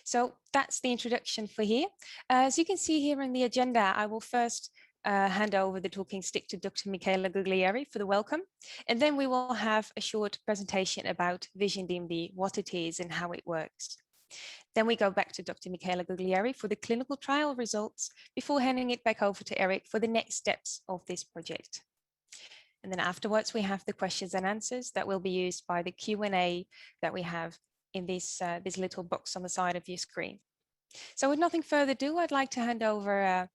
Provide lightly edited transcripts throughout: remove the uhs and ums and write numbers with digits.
So that's the introduction for here. As you can see here in the agenda, I will first hand over the talking stick to Dr. Michela Guglieri for the welcome. And then we will have a short presentation about VISION-DMD, what it is and how it works. Then we go back to Dr. Michela Guglieri for the clinical trial results before handing it back over to Eric for the next steps of this project. And then afterwards, we have the questions and answers that will be used by the Q&A that we have in this little box on the side of your screen. So with nothing further ado, I'd like to hand over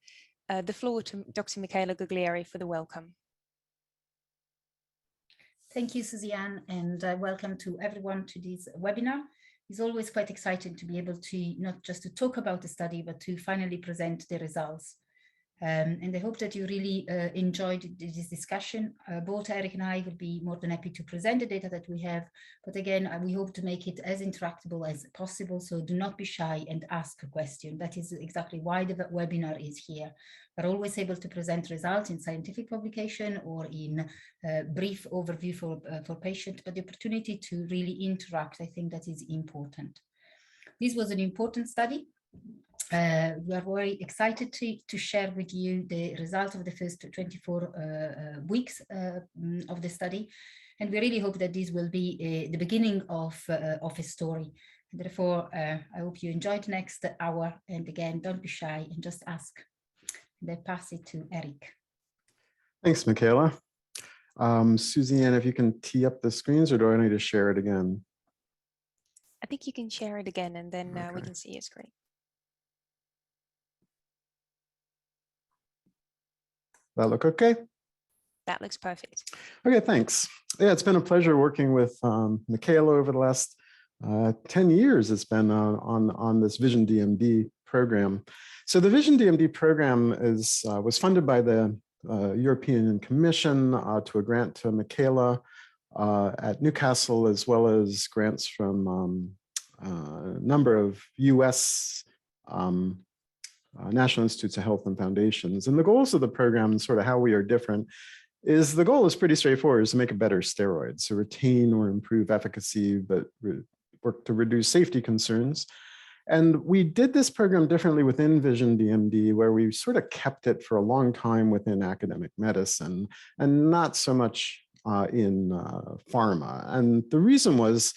the floor to Dr. Michela Guglieri for the welcome. Thank you, Suzanne, and welcome to everyone to this webinar. It's always quite exciting to be able to not just to talk about the study, but to finally present the results. And I hope that you really enjoyed this discussion. Both Eric and I will be more than happy to present the data that we have. But again, we hope to make it as interactable as possible. So do not be shy and ask a question. That is exactly why the webinar is here. We're always able to present results in scientific publication or in brief overview for patients, but the opportunity to really interact, I think that is important. This was an important study. We are very excited to share with you the results of the first 24 weeks of the study. And we really hope that this will be the beginning of a story. And therefore, I hope you enjoyed the next hour. And again, don't be shy and just ask. And I pass it to Eric. Thanks, Michela. Suzanne, if you can tee up the screens, or do I need to share it again? I think you can share it again, and then Okay. we can see your screen. That look okay? That looks perfect. Okay, thanks. Yeah, it's been a pleasure working with Michela over the last 10 years. It's been on this VISION-DMD program. So the VISION-DMD program was funded by the European Commission to a grant to Michela at Newcastle, as well as grants from a number of US National Institutes of Health and foundations. And the goals of the program and sort of how we are different is the goal is pretty straightforward, is to make a better steroid. So retain or improve efficacy, but work to reduce safety concerns. And we did this program differently within VISION-DMD, where we sort of kept it for a long time within academic medicine and not so much in pharma. And the reason was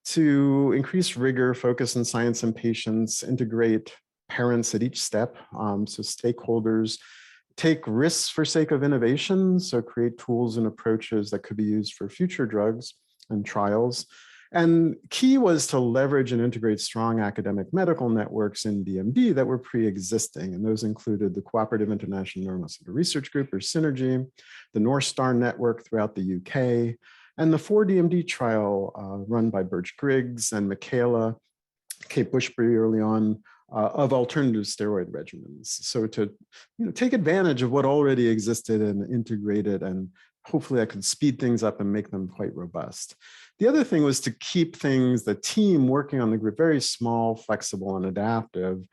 to increase rigor, focus on science and patients, integrate parents at each step, so stakeholders, take risks for sake of innovation, so create tools and approaches that could be used for future drugs and trials. And key was to leverage and integrate strong academic medical networks in DMD that were pre-existing, and those included the Cooperative International Neuromuscular Research Group, or Synergy, the North Star Network throughout the UK, and the 4DMD trial run by Birch Griggs and Michela, Kate Bushbury early on, of alternative steroid regimens. So to take advantage of what already existed and integrate it, and hopefully I could speed things up and make them quite robust. The other thing was to keep the team working on the group, very small, flexible, and adaptive.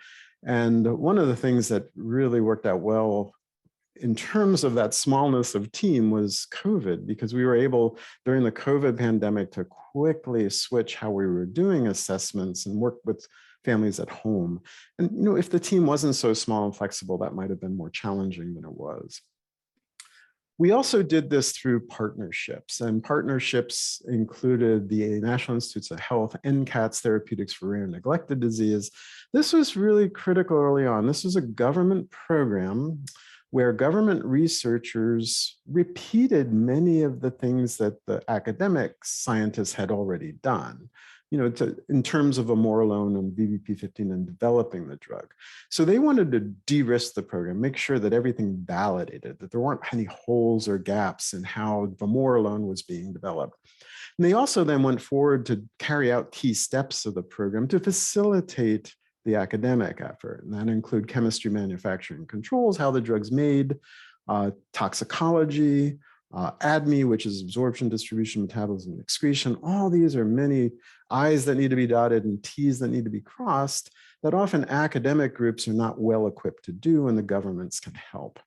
And one of the things that really worked out well in terms of that smallness of team was COVID, because we were able during the COVID pandemic to quickly switch how we were doing assessments and work with families at home. And if the team wasn't so small and flexible, that might have been more challenging than it was. We also did this through partnerships, and partnerships included the National Institutes of Health, NCATS Therapeutics for Rare and Neglected Disease. This was really critical early on. This was a government program where government researchers repeated many of the things that the academic scientists had already done, in terms of Vamorolone and VBP15 and developing the drug. So they wanted to de-risk the program, make sure that everything validated, that there weren't any holes or gaps in how Vamorolone was being developed. And they also then went forward to carry out key steps of the program to facilitate the academic effort. And that include chemistry, manufacturing controls, how the drug's made, toxicology, ADME, which is absorption, distribution, metabolism, and excretion. All these are many I's that need to be dotted and T's that need to be crossed that often academic groups are not well equipped to do, and the governments can help.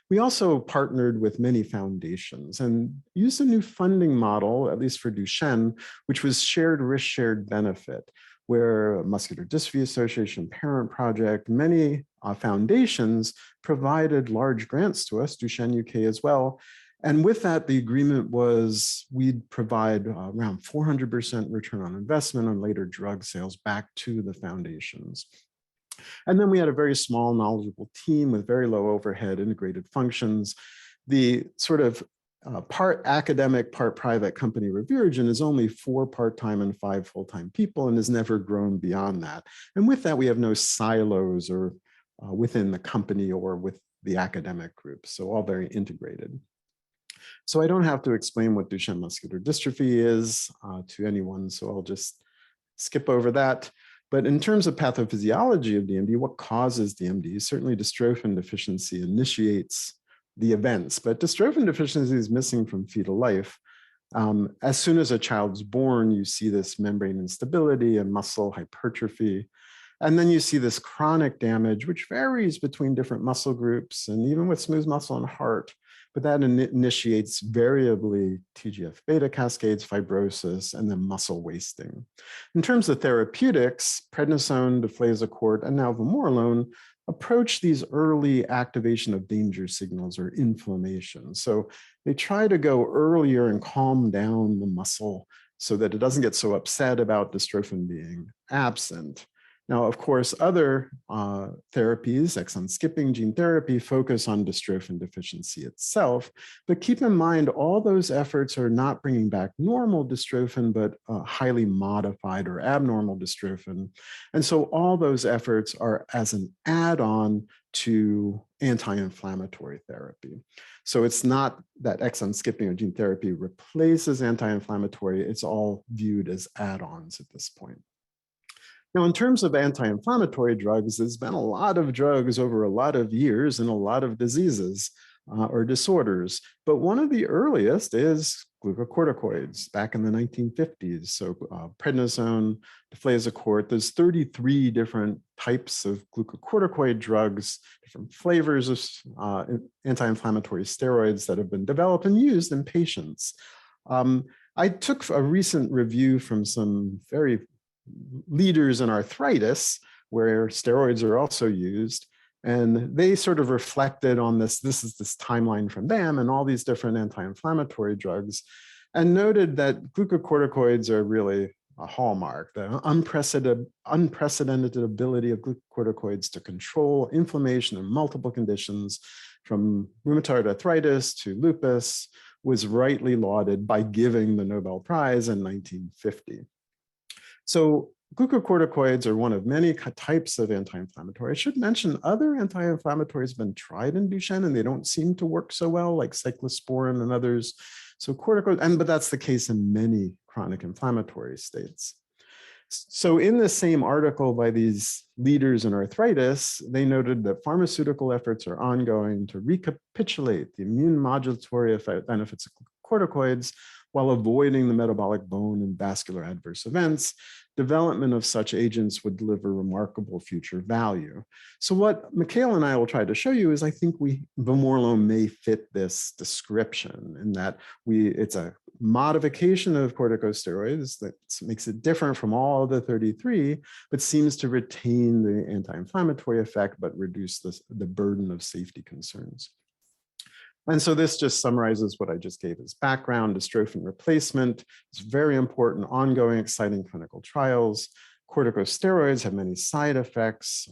We also partnered with many foundations and used a new funding model, at least for Duchenne, which was shared risk, shared benefit, where Muscular Dystrophy Association, Parent Project, many foundations provided large grants to us, Duchenne UK as well. And with that, the agreement was we'd provide around 400% return on investment on later drug sales back to the foundations. And then we had a very small, knowledgeable team with very low overhead integrated functions. The sort of part academic, part private company Revirogen is only 4 part-time and 5 full-time people and has never grown beyond that. And with that, we have no silos or within the company or with the academic group, so all very integrated. So I don't have to explain what Duchenne muscular dystrophy is to anyone, so I'll just skip over that. But in terms of pathophysiology of DMD, what causes DMD? Certainly dystrophin deficiency initiates the events, but dystrophin deficiency is missing from fetal life. As soon as a child's born, you see this membrane instability and muscle hypertrophy. And then you see this chronic damage, which varies between different muscle groups and even with smooth muscle and heart. But that initiates variably TGF-beta cascades, fibrosis, and then muscle wasting. In terms of therapeutics, prednisone, deflazacort, and now Vamorolone approach these early activation of danger signals or inflammation. So they try to go earlier and calm down the muscle so that it doesn't get so upset about dystrophin being absent. Now, of course, other therapies, exon skipping gene therapy, focus on dystrophin deficiency itself. But keep in mind, all those efforts are not bringing back normal dystrophin, but highly modified or abnormal dystrophin. And so all those efforts are as an add-on to anti-inflammatory therapy. So it's not that exon skipping or gene therapy replaces anti-inflammatory, it's all viewed as add-ons at this point. Now, in terms of anti-inflammatory drugs, there's been a lot of drugs over a lot of years in a lot of diseases or disorders. But one of the earliest is glucocorticoids back in the 1950s. So prednisone, deflazacort, there's 33 different types of glucocorticoid drugs, different flavors of anti-inflammatory steroids that have been developed and used in patients. I took a recent review from some very leaders in arthritis, where steroids are also used. And they sort of reflected on this is this timeline from them and all these different anti-inflammatory drugs, and noted that glucocorticoids are really a hallmark, the unprecedented ability of glucocorticoids to control inflammation in multiple conditions, from rheumatoid arthritis to lupus, was rightly lauded by giving the Nobel Prize in 1950. So glucocorticoids are one of many types of anti-inflammatory. I should mention other anti-inflammatories have been tried in Duchenne and they don't seem to work so well, like cyclosporin and others. So corticoids, but that's the case in many chronic inflammatory states. So in the same article by these leaders in arthritis, they noted that pharmaceutical efforts are ongoing to recapitulate the immune modulatory benefits of corticoids while avoiding the metabolic bone and vascular adverse events. Development of such agents would deliver remarkable future value. So what Michaela and I will try to show you is I think Vamorolone may fit this description in that it's a modification of corticosteroids that makes it different from all the 33, but seems to retain the anti-inflammatory effect, but reduce the burden of safety concerns. And so this just summarizes what I just gave as background. Dystrophin replacement is very important, ongoing, exciting clinical trials. Corticosteroids have many side effects,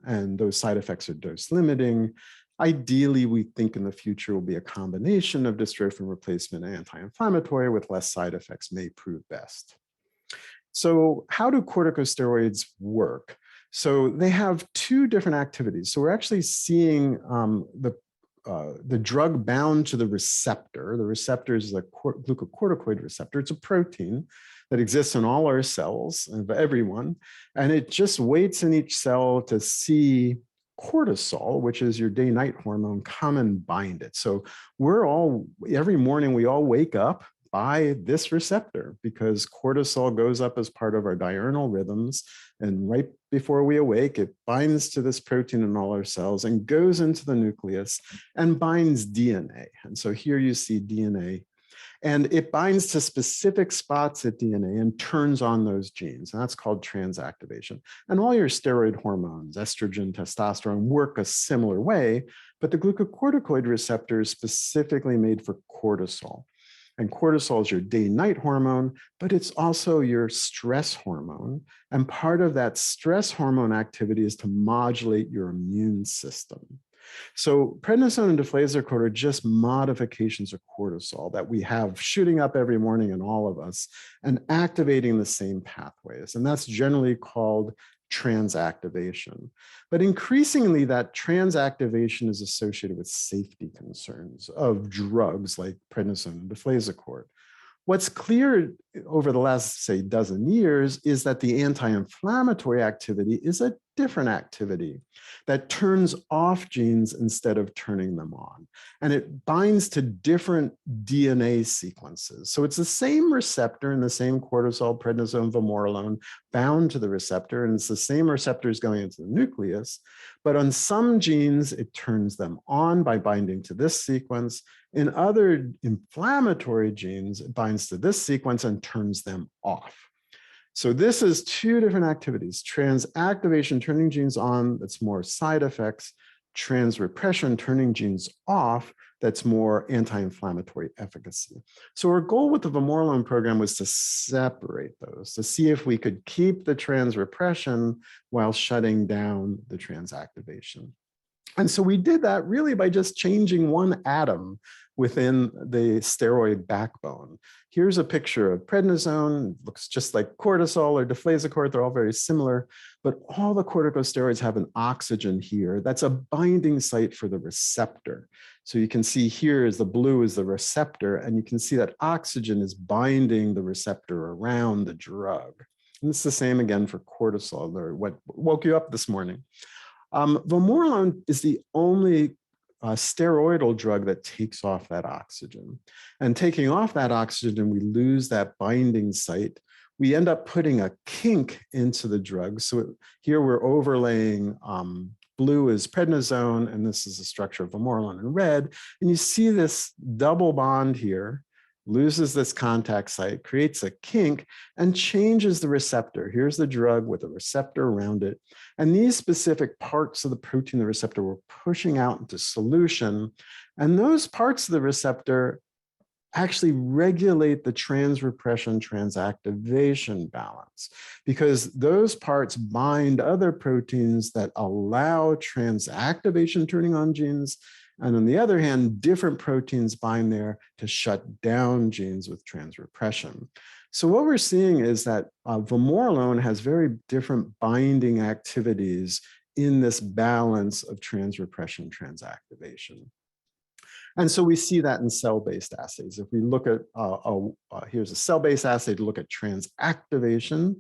and those side effects are dose limiting. Ideally, we think in the future will be a combination of dystrophin replacement and anti-inflammatory with less side effects may prove best. So how do corticosteroids work? So they have 2 different activities. So we're actually seeing the drug bound to the receptor. The receptor is the glucocorticoid receptor. It's a protein that exists in all our cells, of everyone, and it just waits in each cell to see cortisol, which is your day-night hormone, come and bind it. So every morning we all wake up by this receptor because cortisol goes up as part of our diurnal rhythms. And right before we awake, it binds to this protein in all our cells and goes into the nucleus and binds DNA. And so here you see DNA. And it binds to specific spots at DNA and turns on those genes. And that's called transactivation. And all your steroid hormones, estrogen, testosterone, work a similar way, but the glucocorticoid receptor is specifically made for cortisol. And cortisol is your day-night hormone, but it's also your stress hormone. And part of that stress hormone activity is to modulate your immune system. So prednisone and deflazacort are just modifications of cortisol that we have shooting up every morning in all of us and activating the same pathways. And that's generally called transactivation. But increasingly, that transactivation is associated with safety concerns of drugs like prednisone and deflazacort. What's clear over the last, say, dozen years is that the anti-inflammatory activity is a different activity that turns off genes instead of turning them on. And it binds to different DNA sequences. So it's the same receptor in the same cortisol, prednisone, vamorolone bound to the receptor, and it's the same receptors going into the nucleus. But on some genes, it turns them on by binding to this sequence. In other inflammatory genes, it binds to this sequence and turns them off. So this is two different activities: transactivation, turning genes on, that's more side effects; transrepression, turning genes off, that's more anti-inflammatory efficacy. So our goal with the Vamorolone program was to separate those, to see if we could keep the transrepression while shutting down the transactivation. And so we did that really by just changing one atom within the steroid backbone. Here's a picture of prednisone. It looks just like cortisol or deflazacort. They're all very similar, but all the corticosteroids have an oxygen here. That's a binding site for the receptor. So you can see here is the blue is the receptor, and you can see that oxygen is binding the receptor around the drug. And it's the same again for cortisol, or what woke you up this morning. Vamorolone is the only steroidal drug that takes off that oxygen. And taking off that oxygen, we lose that binding site. We end up putting a kink into the drug. So here we're overlaying blue is prednisone, and this is the structure of vamorolone in red. And you see this double bond here, loses this contact site, creates a kink, and changes the receptor. Here's the drug with a receptor around it. And these specific parts of the protein, the receptor, we're pushing out into solution. And those parts of the receptor actually regulate the transrepression transactivation balance, because those parts bind other proteins that allow transactivation turning on genes. And on the other hand, different proteins bind there to shut down genes with transrepression. So what we're seeing is that vamorolone has very different binding activities in this balance of transrepression transactivation. And so we see that in cell-based assays. If we look at, here's a cell-based assay to look at transactivation,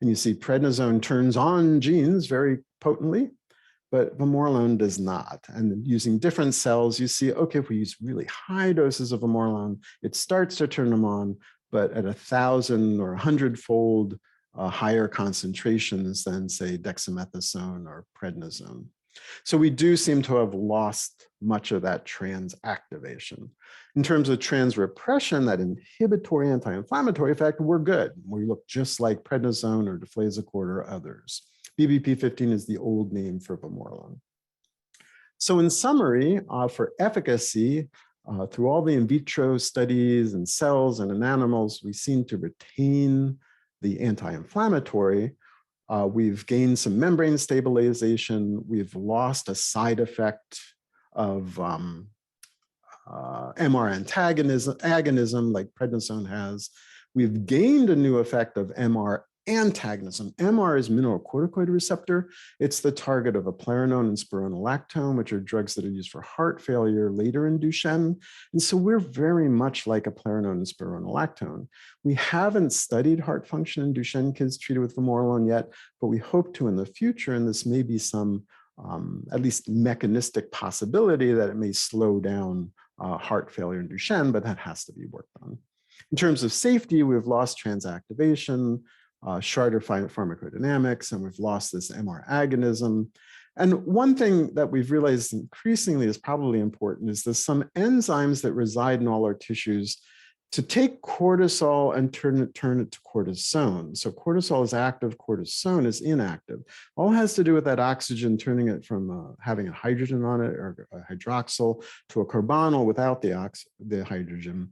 and you see prednisone turns on genes very potently, but vamorolone does not. And using different cells, you see, okay, if we use really high doses of vamorolone, it starts to turn them on, but at 1,000 or 100-fold higher concentrations than, say, dexamethasone or prednisone. So we do seem to have lost much of that transactivation. In terms of transrepression, that inhibitory anti-inflammatory effect, we're good. We look just like prednisone or deflazacort or others. BBP15 is the old name for vamorolone. So in summary, for efficacy, through all the in vitro studies in cells and in animals, we seem to retain the anti-inflammatory. We've gained some membrane stabilization. We've lost a side effect of MR agonism like prednisone has. We've gained a new effect of MR antagonism. MR is mineralocorticoid receptor. It's the target of eplerenone and spironolactone, which are drugs that are used for heart failure later in Duchenne. And so we're very much like eplerenone and spironolactone. We haven't studied heart function in Duchenne kids treated with vamorolone yet, but we hope to in the future, and this may be some at least mechanistic possibility that it may slow down heart failure in Duchenne, but that has to be worked on. In terms of safety, we've lost transactivation, shorter pharmacodynamics, and we've lost this MR agonism. And one thing that we've realized increasingly is probably important is there's some enzymes that reside in all our tissues to take cortisol and turn it to cortisone. So cortisol is active, cortisone is inactive. All has to do with that oxygen turning it from having a hydrogen on it or a hydroxyl to a carbonyl without the hydrogen.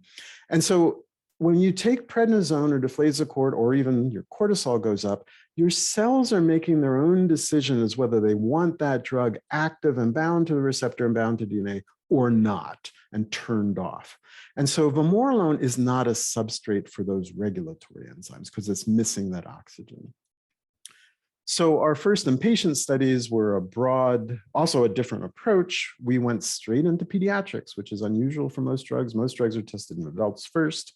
And so when you take prednisone or deflazacort, or even your cortisol goes up, your cells are making their own decision as whether they want that drug active and bound to the receptor and bound to DNA or not, and turned off. And so Vamorolone is not a substrate for those regulatory enzymes because it's missing that oxygen. So our first in-patient studies were a broad, also a different approach. We went straight into pediatrics, which is unusual for most drugs. Most drugs are tested in adults first.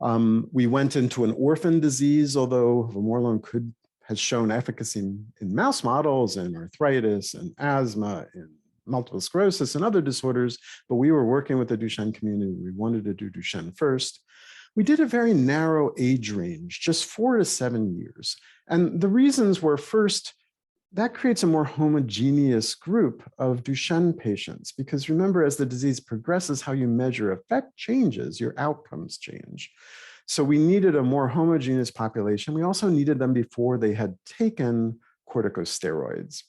We went into an orphan disease, although Vamorolone has shown efficacy in mouse models and arthritis and asthma and multiple sclerosis and other disorders, but we were working with the Duchenne community. We wanted to do Duchenne first. We did a very narrow age range, just 4 to 7 years. And the reasons were, first, that creates a more homogeneous group of Duchenne patients, because remember, as the disease progresses, how you measure effect changes, your outcomes change. So we needed a more homogeneous population. We also needed them before they had taken corticosteroids.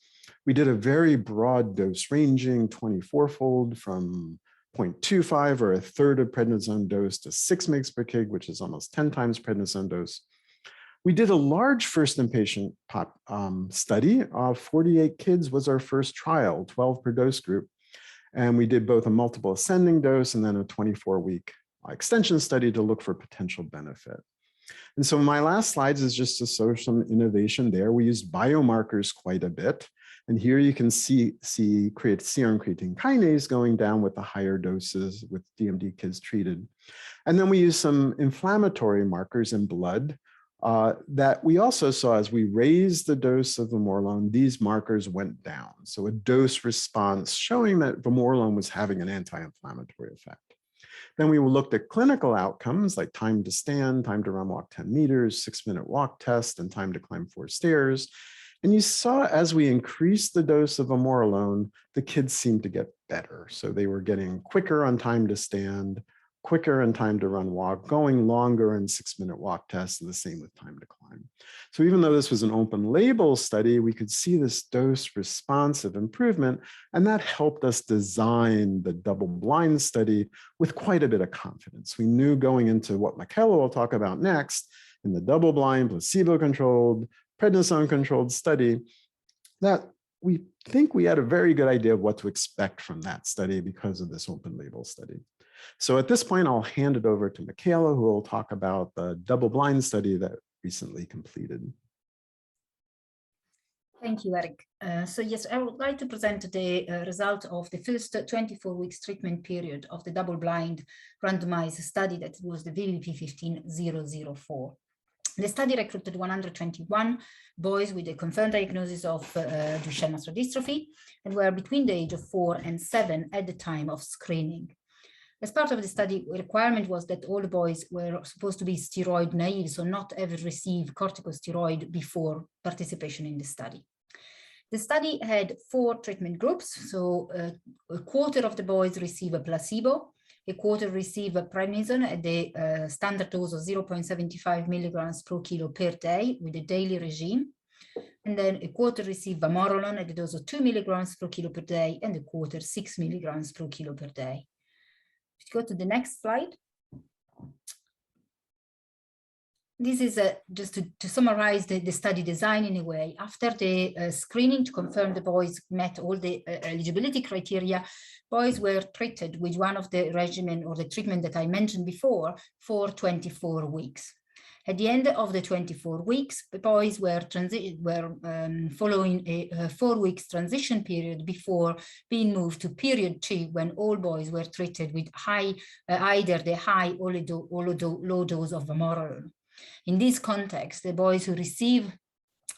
We did a very broad dose ranging, 24-fold from 0.25 or a third of prednisone dose to 6 mg per kg, which is almost 10 times prednisone dose. We did a large first in-patient study. 48 kids was our first trial, 12 per dose group. And we did both a multiple ascending dose and then a 24-week extension study to look for potential benefit. And so my last slides is just to show some innovation there. We used biomarkers quite a bit. And here you can see serum creatine kinase going down with the higher doses with DMD kids treated. And then we used some inflammatory markers in blood that we also saw as we raised the dose of Vamorolone, these markers went down. So a dose response showing that Vamorolone was having an anti-inflammatory effect. Then we looked at clinical outcomes like time to stand, time to run, walk 10 meters, 6-minute walk test, and time to climb 4 stairs. And you saw as we increased the dose of Vamorolone, the kids seemed to get better. So they were getting quicker on time to stand, quicker in time to run, walk, going longer in 6-minute walk tests, and the same with time to climb. So even though this was an open label study, we could see this dose responsive improvement, and that helped us design the double-blind study with quite a bit of confidence. We knew going into what Michaela will talk about next, in the double-blind, placebo-controlled, prednisone-controlled study, that we think we had a very good idea of what to expect from that study because of this open label study. So at this point, I'll hand it over to Michaela, who will talk about the double-blind study that recently completed. Thank you, Eric. So yes, I would like to present the result of the first 24 weeks treatment period of the double-blind randomized study that was the VVP-15-004. The study recruited 121 boys with a confirmed diagnosis of Duchenne Muscular Dystrophy and were between the age of 4 and 7 at the time of screening. As part of the study, the requirement was that all the boys were supposed to be steroid naive, so not ever receive corticosteroid before participation in the study. The study had 4 treatment groups, so a quarter of the boys receive a placebo, a quarter receive a prednisone at the standard dose of 0.75 milligrams per kilo per day with a daily regime. And then a quarter receive Vamorolone at the dose of 2 milligrams per kilo per day and a quarter 6 milligrams per kilo per day. If you go to the next slide. This is just to summarize the study design in a way. After the screening to confirm the boys met all the eligibility criteria, boys were treated with one of the regimen or the treatment that I mentioned before for 24 weeks. At the end of the 24 weeks, the boys were following a 4 weeks transition period before being moved to period 2, when all boys were treated with either the high or low dose of Vamorolone. In this context, the boys who receive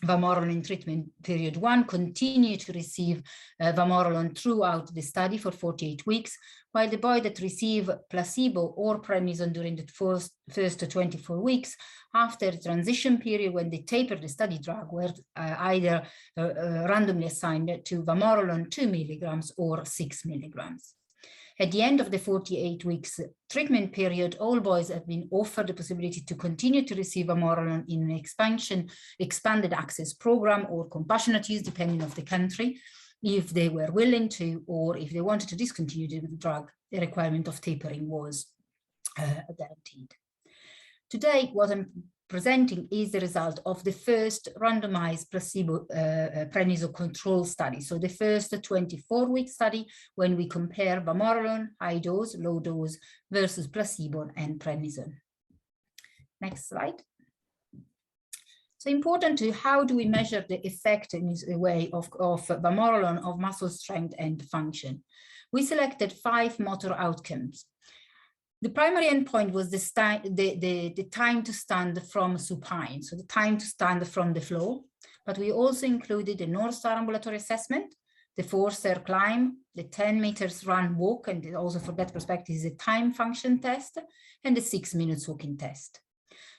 Vamorolone in treatment period 1 continue to receive Vamorolone throughout the study for 48 weeks, while the boys that receive placebo or prednisone during the first 24 weeks after the transition period when they taper the study drug were either randomly assigned to Vamorolone 2 milligrams or 6 milligrams. At the end of the 48 weeks treatment period, all boys have been offered the possibility to continue to receive Vamorolone in an expanded access program or compassionate use, depending on the country, if they were willing to, or if they wanted to discontinue the drug, the requirement of tapering was guaranteed. Today, what I'm presenting is the result of the first randomized placebo prednisone control study. So the first 24-week study when we compare Vamorolone, high dose, low dose versus placebo and prednisone. Next slide. So important to how do we measure the effect in this way of Vamorolone of muscle strength and function. We selected 5 motor outcomes. The primary endpoint was the time to stand from supine, so the time to stand from the floor, but we also included the North Star ambulatory assessment, the 4-stair climb, the 10 meters run walk, and also for that perspective is a time function test, and the 6 minutes walking test.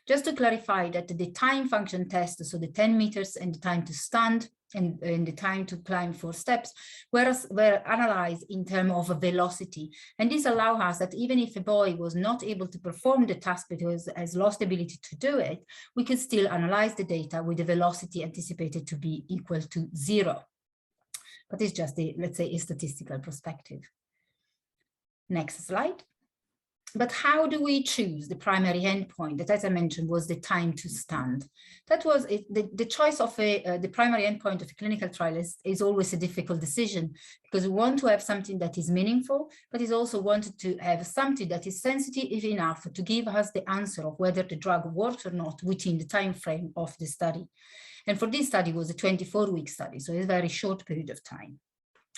Just to clarify that the time function test, so the 10 meters and the time to stand and the time to climb 4 steps were analyzed in terms of velocity. And this allows us that even if a boy was not able to perform the task because has lost the ability to do it, we could still analyze the data with the velocity anticipated to be equal to 0. But it's just let's say, a statistical perspective. Next slide. But how do we choose the primary endpoint that, as I mentioned, was the time to stand? That was the choice of the primary endpoint of a clinical trial is always a difficult decision, because we want to have something that is meaningful, but is also wanted to have something that is sensitive enough to give us the answer of whether the drug works or not within the time frame of the study. And for this study was a 24-week study, so it's a very short period of time.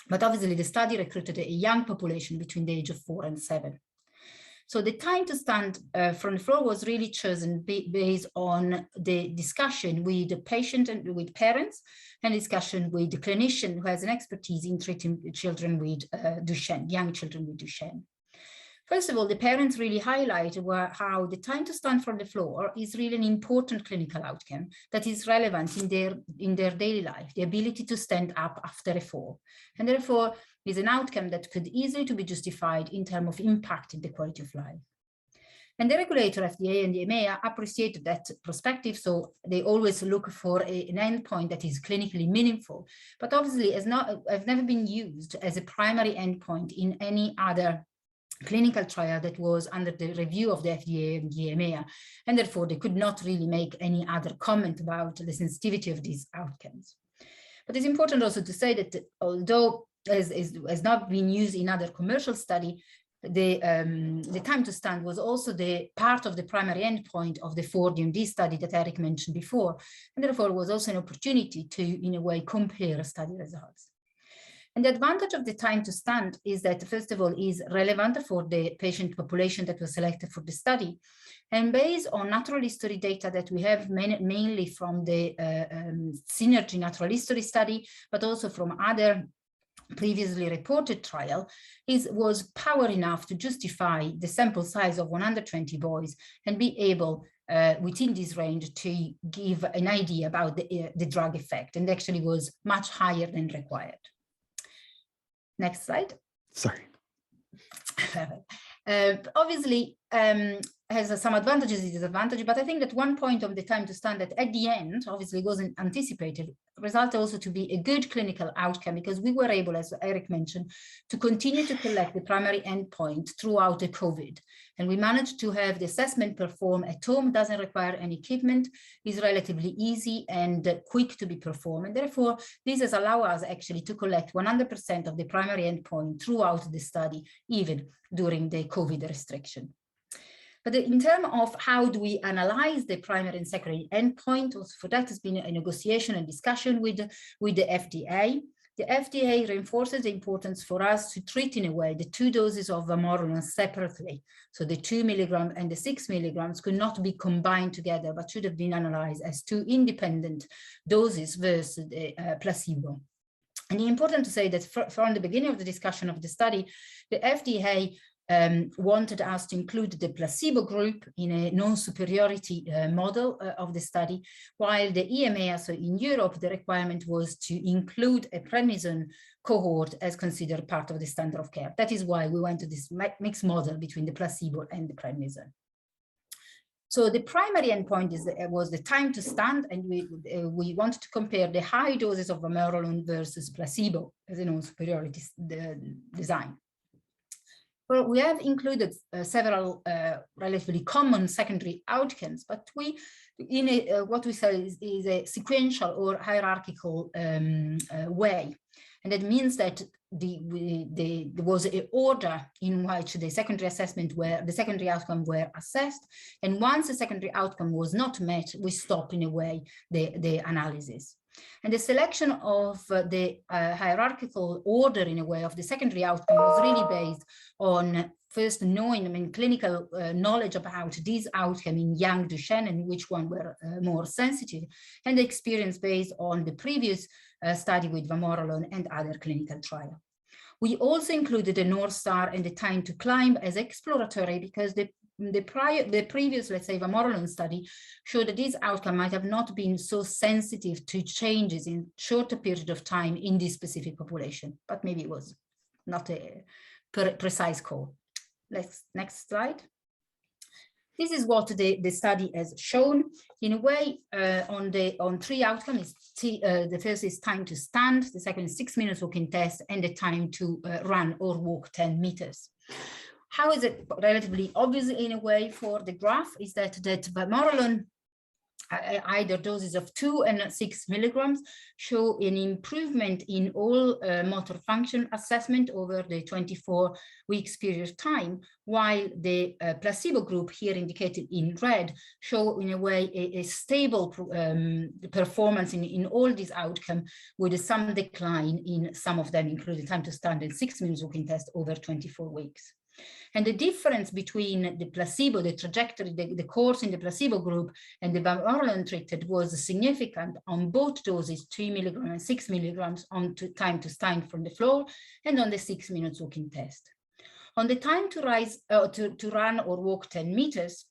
But obviously the study recruited a young population between the age of 4 and 7. So the time to stand from the floor was really chosen based on the discussion with the patient and with parents, and discussion with the clinician who has an expertise in treating children with Duchenne, young children with Duchenne. First of all, the parents really highlighted how the time to stand from the floor is really an important clinical outcome that is relevant in their daily life, the ability to stand up after a fall. And therefore, is an outcome that could easily to be justified in terms of impacting the quality of life. And the regulator, FDA and the EMEA, appreciated that perspective, so they always look for an endpoint that is clinically meaningful, but obviously has never been used as a primary endpoint in any other clinical trial that was under the review of the FDA and the EMEA, and therefore they could not really make any other comment about the sensitivity of these outcomes. But it's important also to say that although has not been used in other commercial study, the time to stand was also the part of the primary endpoint of the 4DMD study that Eric mentioned before, and therefore was also an opportunity to, in a way, compare study results. And the advantage of the time to stand is that, first of all, is relevant for the patient population that was selected for the study. And based on natural history data that we have mainly from the Synergy natural history study, but also from other previously reported trial, was power enough to justify the sample size of 120 boys and be able within this range to give an idea about the drug effect, and actually was much higher than required. Next slide. Sorry. Obviously, has some advantages and disadvantages, but I think that one point of the time to stand that at the end, obviously wasn't anticipated, resulted also to be a good clinical outcome, because we were able, as Eric mentioned, to continue to collect the primary endpoint throughout the COVID. And we managed to have the assessment performed at home, doesn't require any equipment, is relatively easy and quick to be performed. And therefore, this has allowed us actually to collect 100% of the primary endpoint throughout the study, even during the COVID restriction. But in terms of how do we analyze the primary and secondary endpoint, also for that has been a negotiation and discussion with the FDA. The FDA reinforces the importance for us to treat in a way the 2 doses of Vamorolone separately. So the 2 milligrams and the 6 milligrams could not be combined together, but should have been analyzed as 2 independent doses versus the placebo. And it's important to say that from the beginning of the discussion of the study, the FDA wanted us to include the placebo group in a non-superiority model of the study, while the EMA, so in Europe, the requirement was to include a prednisone cohort as considered part of the standard of care. That is why we went to this mixed model between the placebo and the prednisone. So the primary endpoint was the time to stand, and we wanted to compare the high doses of Vamorolone versus placebo as a non-superiority design. Well, we have included several relatively common secondary outcomes, but we, in what we say is a sequential or hierarchical way. And that means that there was an order in which the secondary outcome were assessed. And once the secondary outcome was not met, we stop in a way the analysis. And the selection of the hierarchical order in a way of the secondary outcome was really based on first knowing, clinical knowledge about this outcome in young Duchenne and which one were more sensitive, and the experience based on the previous study with Vamorolone and other clinical trial. We also included the North Star and the time to climb as exploratory because the previous, let's say, Vamorolone study showed that this outcome might have not been so sensitive to changes in shorter period of time in this specific population, but maybe it was not a precise call. Next slide. This is what the study has shown. In a way, on three outcomes, the first is time to stand, the second is 6 minutes walking test, and the time to run or walk 10 meters. How is it relatively obvious in a way for the graph is that Vamorolone, either doses of 2 and 6 milligrams, show an improvement in all motor function assessment over the 24 weeks period of time, while the placebo group, here indicated in red, show in a way a stable performance in all these outcomes, with some decline in some of them, including time to stand and 6 minutes walking test over 24 weeks. And the difference between the placebo, the trajectory, the course in the placebo group and the Vamorolone treated was significant on both doses, 2 milligrams and 6 milligrams on time to stand from the floor and on the 6 minutes walking test. On the time to run or walk 10 meters,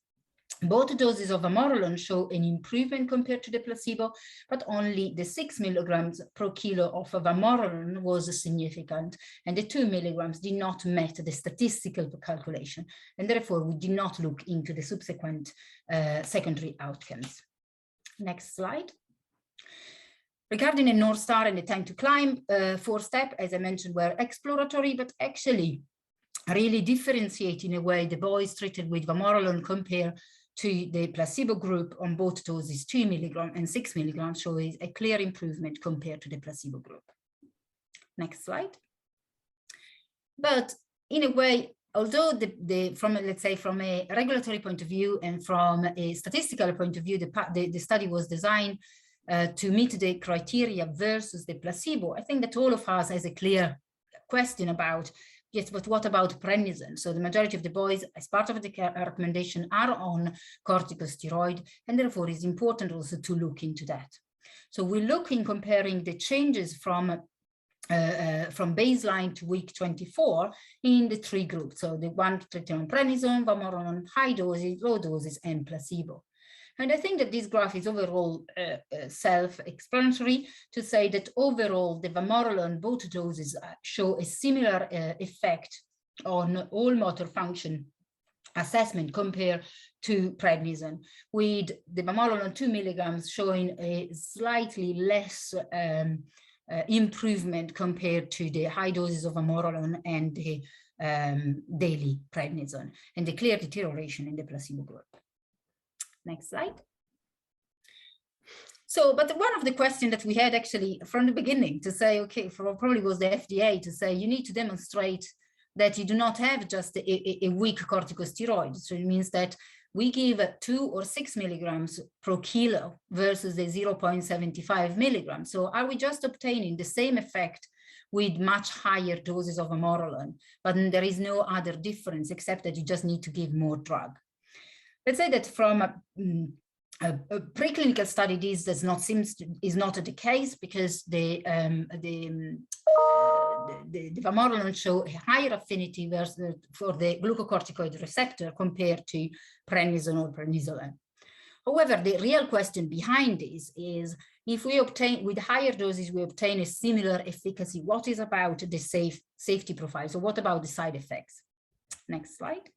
both doses of Vamorolone show an improvement compared to the placebo, but only the 6 milligrams per kilo of Vamorolone was significant, and the 2 milligrams did not meet the statistical calculation, and therefore we did not look into the subsequent secondary outcomes. Next slide. Regarding the North Star and the time to climb, 4 steps, as I mentioned, were exploratory, but actually really differentiate in a way the boys treated with Vamorolone compared to the placebo group on both doses, 2 milligrams and 6 milligrams, shows a clear improvement compared to the placebo group. Next slide. But in a way, although let's say from a regulatory point of view and from a statistical point of view, the study was designed to meet the criteria versus the placebo, I think that all of us has a clear question about, yes, but what about prednisone? So the majority of the boys, as part of the recommendation, are on corticosteroid, and therefore it's important also to look into that. So we look in comparing the changes from baseline to week 24 in the 3 groups. So the one treated on prednisone, Vamorolone, high doses, low doses, and placebo. And I think that this graph is overall self-explanatory to say that overall the Vamorolone, both doses show a similar effect on all motor function assessment compared to prednisone, with the Vamorolone 2 milligrams showing a slightly less improvement compared to the high doses of Vamorolone and the daily prednisone, and the clear deterioration in the placebo group. Next slide. So, but one of the questions that we had actually from the beginning to say, okay, probably was the FDA to say, you need to demonstrate that you do not have just a weak corticosteroid. So it means that we give 2 or 6 milligrams per kilo versus the 0.75 milligrams. So are we just obtaining the same effect with much higher doses of Vamorolone, but there is no other difference except that you just need to give more drug? Let's say that from preclinical study, this is not the case, because the Vamorolone show a higher affinity for the glucocorticoid receptor compared to prednisone or prednisolone. However, the real question behind this is, if we obtain, with higher doses, we obtain a similar efficacy, what is about the safety profile? So what about the side effects? Next slide.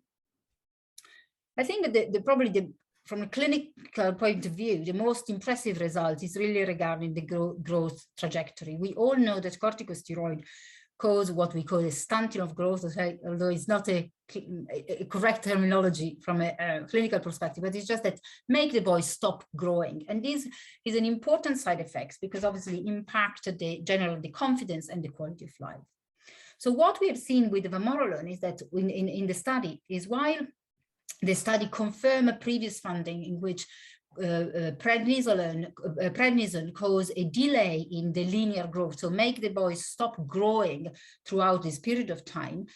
I think that probably from a clinical point of view, the most impressive result is really regarding the growth trajectory. We all know that corticosteroid cause what we call a stunting of growth, although it's not a correct terminology from a clinical perspective, but it's just that make the boy stop growing. And this is an important side effect, because obviously impact the confidence and the quality of life. So what we have seen with the Vamorolone is that in the study is, while the study confirmed a previous finding in which prednisone cause a delay in the linear growth, so make the boys stop growing throughout this period of time,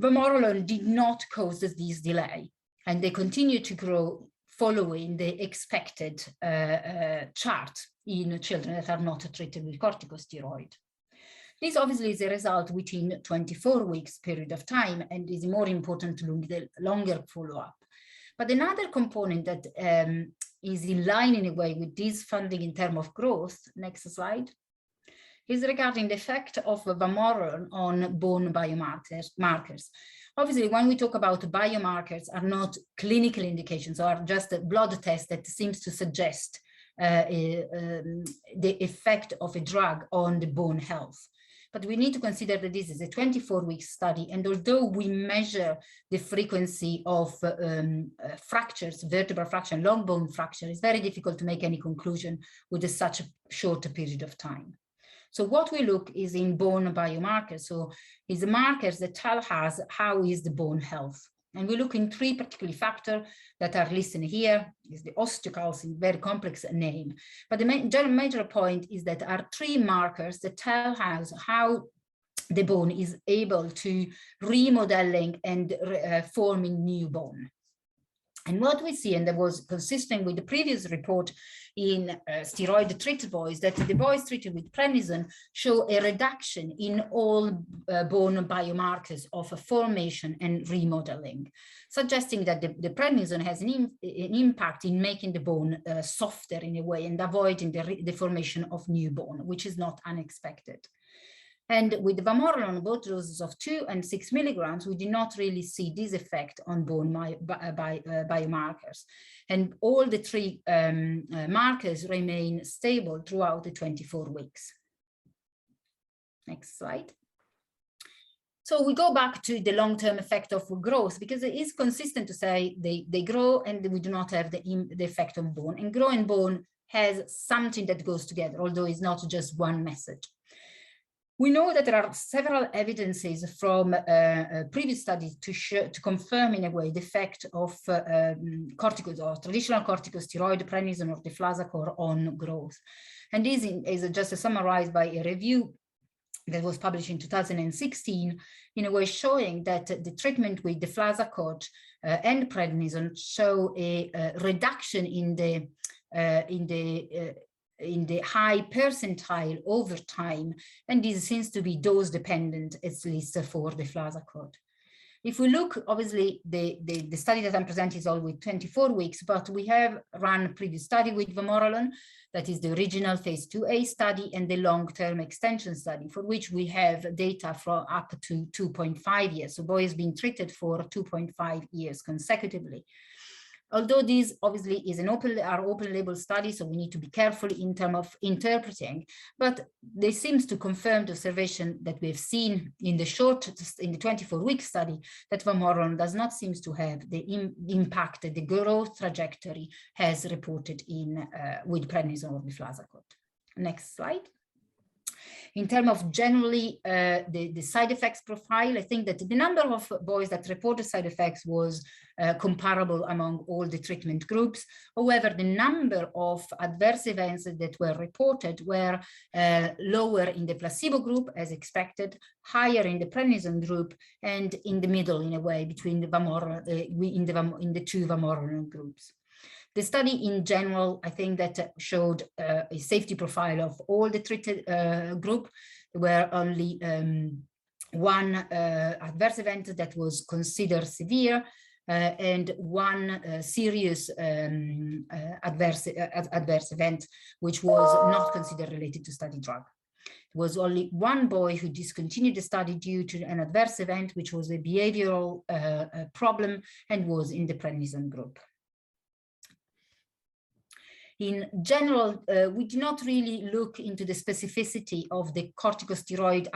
Vamorolone did not cause this delay, and they continue to grow following the expected chart in children that are not treated with corticosteroid. This obviously is a result within 24 weeks period of time, and is more important to look at the longer follow-up. But another component that is in line in a way with this finding in terms of growth, next slide, is regarding the effect of Vamorolone on bone biomarkers. Obviously, when we talk about biomarkers, are not clinical indications, or just a blood test that seems to suggest the effect of a drug on the bone health. But we need to consider that this is a 24-week study, and although we measure the frequency of fractures, vertebral fracture, long bone fracture, it's very difficult to make any conclusion with such a short period of time. So what we look is in bone biomarkers, so is markers that tell us how is the bone health. And we look in three particular factors that are listed here. Is the osteocalcin, very complex name. But the major point is that there are three markers that tell us how the bone is able to remodeling and forming new bone. And what we see, and that was consistent with the previous report in steroid-treated boys, that the boys treated with prednisone show a reduction in all bone biomarkers of formation and remodeling, suggesting that the prednisone has an impact in making the bone softer in a way and avoiding the formation of new bone, which is not unexpected. And with the Vamorolone, both doses of 2 and 6 milligrams, we did not really see this effect on bone biomarkers. And all the three markers remain stable throughout the 24 weeks. Next slide. So we go back to the long-term effect of growth, because it is consistent to say they grow and we do not have the effect on bone. And growing bone has something that goes together, although it's not just one message. We know that there are several evidences from previous studies to confirm in a way the effect of traditional corticosteroid, prednisone or deflazacort on growth. And this is just summarized by a review that was published in 2016, in a way showing that the treatment with deflazacort and prednisone show a reduction in the high percentile over time, and this seems to be dose dependent, at least for the deflazacort. If we look, obviously, the study that I'm presenting is all with 24 weeks, but we have run a previous study with Vamorolone, that is the original phase 2A study, and the long-term extension study, for which we have data from up to 2.5 years. So boys being treated for 2.5 years consecutively. Although this obviously is our open label study, so we need to be careful in terms of interpreting, but this seems to confirm the observation that we've seen in the 24-week study, that Vamorolone does not seem to have the impact that the growth trajectory has reported in with prednisone or deflazacort. Next slide. In terms of generally the side effects profile, I think that the number of boys that reported side effects was comparable among all the treatment groups. However, the number of adverse events that were reported were lower in the placebo group, as expected, higher in the prednisone group, and in the middle, in a way, between the in the two Vamorolone groups. The study in general, I think that showed a safety profile of all the treated group. There were only one adverse event that was considered severe, and one serious adverse event, which was not considered related to study drug. There was only one boy who discontinued the study due to an adverse event, which was a behavioral problem, and was in the prednisone group. In general, we do not really look into the specificity of the corticosteroid,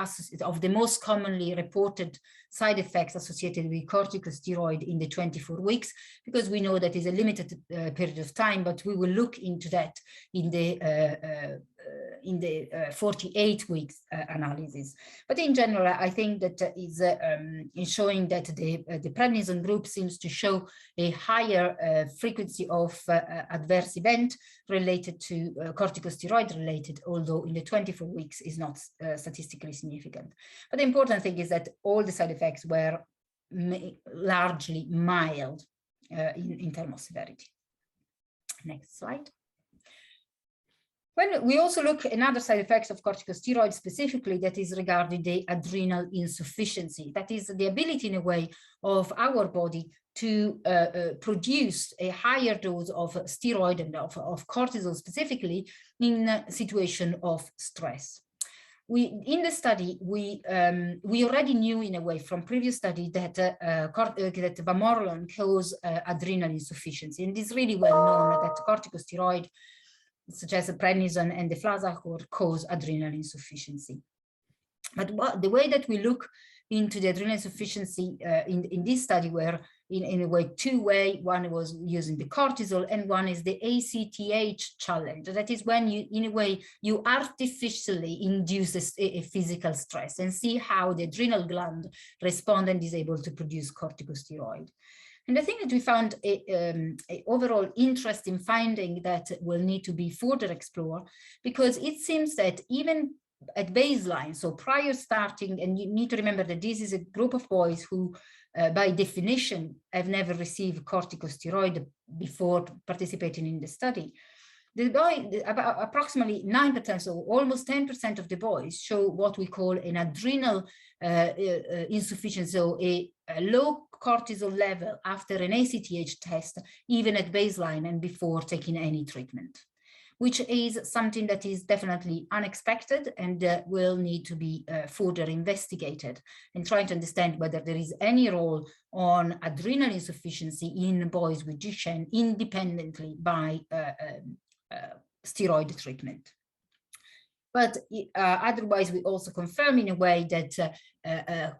of the most commonly reported side effects associated with corticosteroid in the 24 weeks, because we know that is a limited period of time, but we will look into that in the 48 weeks analysis. But in general, I think that is showing that the prednisone group seems to show a higher frequency of adverse event related to corticosteroid related, although in the 24 weeks is not statistically significant. But the important thing is that all the side effects were largely mild in terms of severity. Next slide. When we also look at another side effects of corticosteroids specifically, that is regarding the adrenal insufficiency. That is the ability in a way of our body to produce a higher dose of steroid and of cortisol specifically in a situation of stress. In the study, we already knew in a way from previous study that that Vamorolone cause adrenal insufficiency, and it is really well known that corticosteroid such as the prednisone and the deflazacort cause adrenal insufficiency. But the way that we look into the adrenal insufficiency in this study were in a way two ways. One was using the cortisol, and one is the ACTH challenge. That is when you, in a way, you artificially induce a physical stress and see how the adrenal gland responds and is able to produce corticosteroid. And I think that we found a overall interesting finding that will need to be further explored, because it seems that even at baseline, so prior starting, and you need to remember that this is a group of boys who by definition have never received corticosteroid before participating in the study. About approximately 9%, so almost 10% of the boys show what we call an adrenal insufficiency, so a low cortisol level after an ACTH test, even at baseline and before taking any treatment, which is something that is definitely unexpected and will need to be further investigated, and trying to understand whether there is any role on adrenal insufficiency in boys with Duchenne independently by steroid treatment. But otherwise, we also confirm in a way that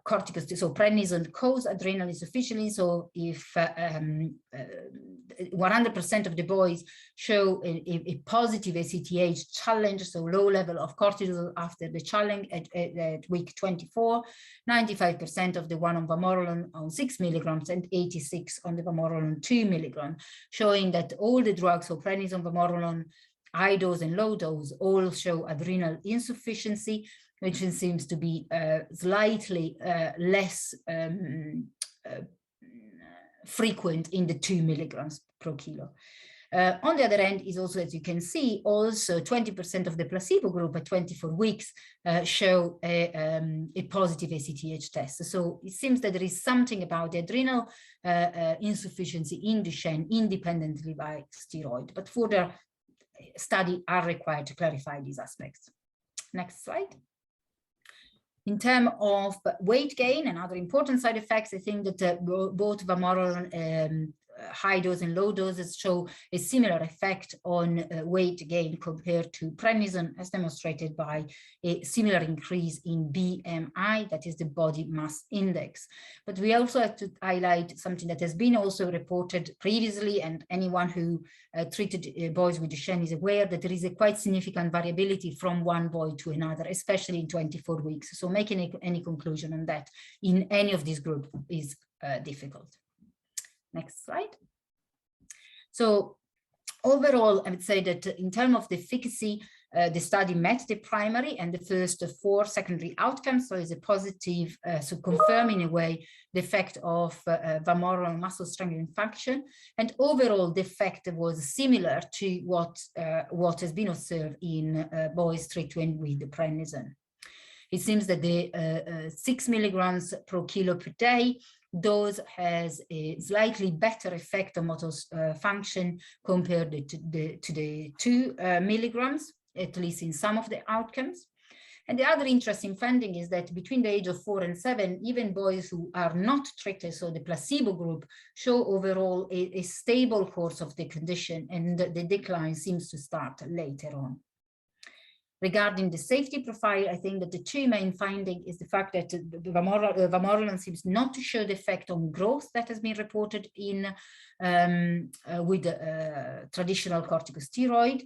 corticosteroid, so prednisone cause adrenal insufficiency. So if 100% of the boys show a positive ACTH challenge, so low level of cortisol after the challenge at week 24, 95% of the one on Vamorolone on 6 milligrams and 86 on the Vamorolone 2 milligrams, showing that all the drugs, so prednisone, Vamorolone, high dose and low dose, all show adrenal insufficiency, which seems to be slightly less frequent in the 2 milligrams per kilo. On the other hand, is also, as you can see, also 20% of the placebo group at 24 weeks show a positive ACTH test. So it seems that there is something about the adrenal insufficiency in Duchenne independently by steroid, but further study are required to clarify these aspects. Next slide. In terms of weight gain and other important side effects, I think that both Vamorolone high dose and low doses show a similar effect on weight gain compared to prednisone, as demonstrated by a similar increase in BMI, that is the body mass index. But we also have to highlight something that has been also reported previously, and anyone who treated boys with Duchenne is aware that there is a quite significant variability from one boy to another, especially in 24 weeks. So making any conclusion on that in any of these groups is difficult. Next slide. So overall, I would say that in terms of the efficacy, The study met the primary and the first 4 secondary outcomes, so it's a positive, so confirming in a way the effect of Vamorolone muscle strengthening function, and overall the effect was similar to what has been observed in boys treated with the prednisone. It seems that the 6 milligrams per kilo per day dose has a slightly better effect on motor function compared to the 2 milligrams, at least in some of the outcomes. And the other interesting finding is that between the age of 4 and 7, even boys who are not treated, so the placebo group, show overall a stable course of the condition, and the decline seems to start later on. Regarding the safety profile, I think that the 2 main findings is the fact that Vamorolone seems not to show the effect on growth that has been reported in with traditional corticosteroid,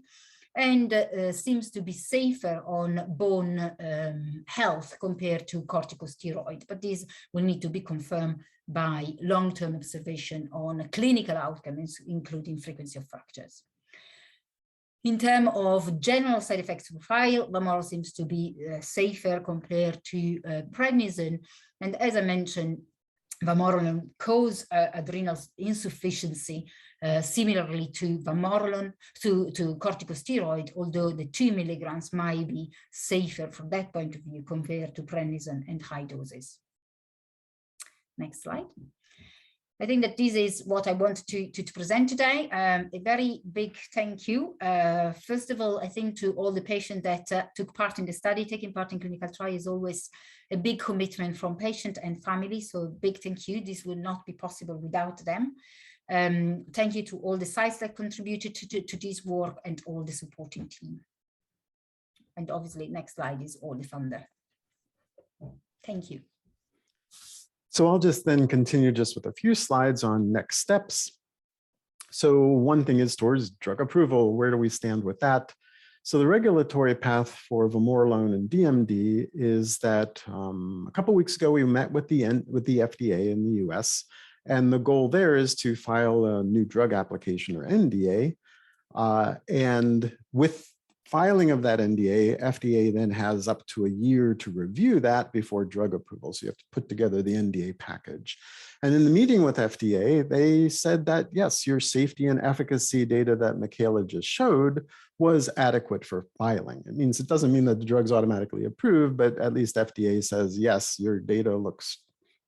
and seems to be safer on bone health compared to corticosteroid. But this will need to be confirmed by long-term observation on clinical outcomes, including frequency of fractures. In terms of general side effects profile, Vamorolone seems to be safer compared to prednisone. And as I mentioned, Vamorolone causes adrenal insufficiency, similarly to Vamorolone, to corticosteroid, although the 2 milligrams might be safer from that point of view compared to prednisone and high doses. Next slide. I think that this is what I wanted to present today. A very big thank you. First of all, I think to all the patients that took part in the study. Taking part in clinical trial is always a big commitment from patient and family. So big thank you. This would not be possible without them. Thank you to all the sites that contributed to this work and all the supporting team. And obviously, next slide is all the funder. Thank you. So I'll just then continue just with a few slides on next steps. So one thing is towards drug approval. Where do we stand with that? So the regulatory path for Vamorolone and DMD is that a couple of weeks ago, we met with the FDA in the US, and the goal there is to file a new drug application or NDA. And with filing of that NDA, FDA then has up to a year to review that before drug approval. So you have to put together the NDA package. And in the meeting with FDA, they said that, yes, your safety and efficacy data that Michaela just showed was adequate for filing. It doesn't mean that the drug's automatically approved, but at least FDA says, yes, your data looks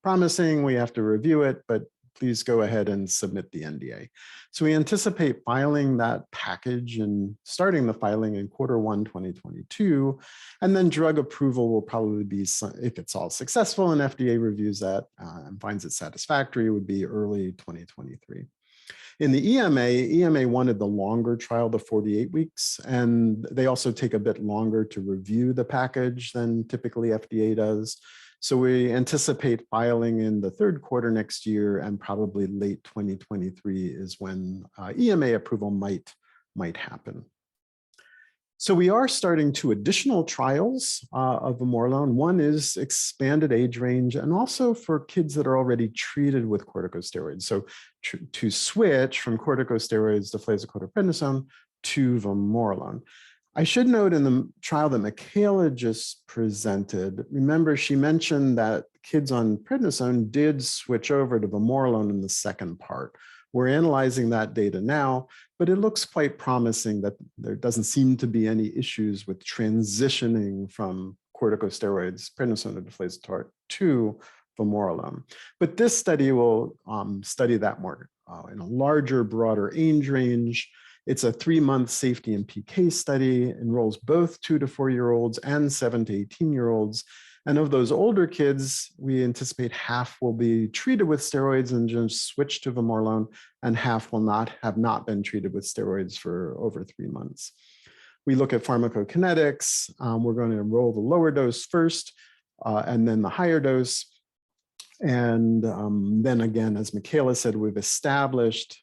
promising. We have to review it, but please go ahead and submit the NDA. So we anticipate filing that package and starting the filing in Q1 2022. And then drug approval will probably be, if it's all successful and FDA reviews that and finds it satisfactory, would be early 2023. In the EMA wanted the longer trial, the 48 weeks, and they also take a bit longer to review the package than typically FDA does. So we anticipate filing in the Q3 next year, and probably late 2023 is when EMA approval might happen. So we are starting 2 additional trials of Vamorolone. One is expanded age range, and also for kids that are already treated with corticosteroids. So to switch from corticosteroids to flazocordoprednisone to Vamorolone. I should note in the trial that Michaela just presented, remember she mentioned that kids on prednisone did switch over to Vamorolone in the second part. We're analyzing that data now, but it looks quite promising that there doesn't seem to be any issues with transitioning from corticosteroids, prednisone or deflazacort, to Vamorolone. But this study will study that more in a larger, broader age range. It's a 3-month safety and PK study, enrolls both 2 to 4-year-olds and 7 to 18-year-olds. And of those older kids, we anticipate half will be treated with steroids and just switch to Vamorolone, and half will have not been treated with steroids for over 3 months. We look at pharmacokinetics. We're going to enroll the lower dose first, and then the higher dose. And then again, as Michaela said, we've established